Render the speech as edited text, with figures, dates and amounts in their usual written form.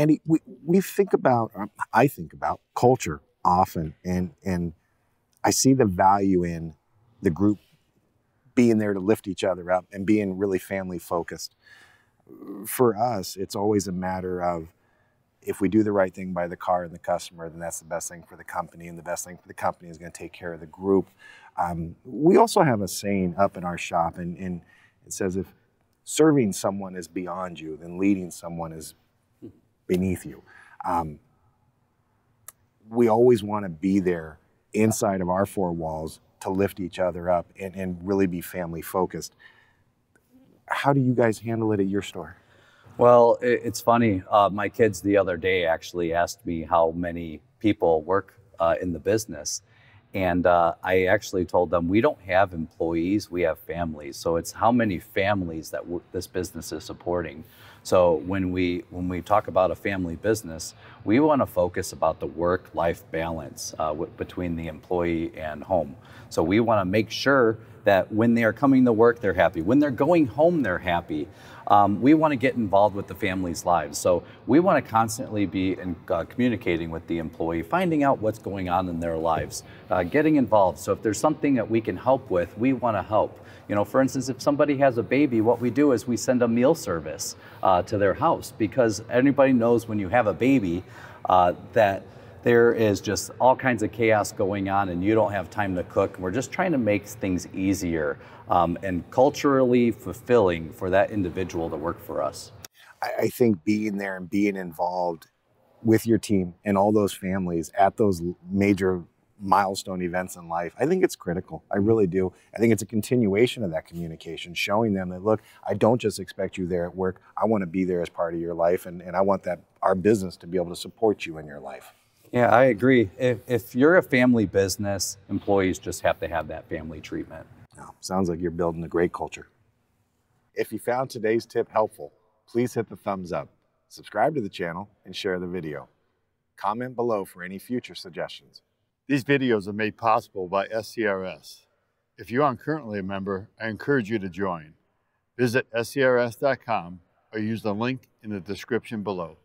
Andy, we think about, I think about culture often, and I see the value in the group being there to lift each other up and being really family focused. For us, it's always a matter of, if we do the right thing by the car and the customer, then that's the best thing for the company, and the best thing for the company is going to take care of the group. We also have a saying up in our shop, and it says, if serving someone is beyond you, then leading someone is beneath you. We always want to be there inside of our four walls to lift each other up and really be family focused. How do you guys handle it at your store? Well, it's funny. My kids the other day actually asked me how many people work in the business. And I actually told them, we don't have employees, we have families. So it's how many families that this business is supporting. So when we talk about a family business, we want to focus about the work-life balance between the employee and home. So we want to make sure that when they are coming to work, they're happy. When they're going home, they're happy. We want to get involved with the family's lives. So we want to constantly be communicating with the employee, finding out what's going on in their lives, getting involved. So if there's something that we can help with, we want to help. You know, for instance, if somebody has a baby, what we do is we send a meal service to their house, because everybody knows when you have a baby that there is just all kinds of chaos going on and you don't have time to cook. We're just trying to make things easier and culturally fulfilling for that individual to work for us. I think being there and being involved with your team and all those families at those major milestone events in life, I think it's critical. I really do. I think it's a continuation of that communication, showing them that, look, I don't just expect you there at work. I want to be there as part of your life, and I want our business to be able to support you in your life. Yeah, I agree. If you're a family business, employees just have to have that family treatment. Oh, sounds like you're building a great culture. If you found today's tip helpful, please hit the thumbs up, subscribe to the channel, and share the video. Comment below for any future suggestions. These videos are made possible by SCRS. If you aren't currently a member, I encourage you to join. Visit scrs.com or use the link in the description below.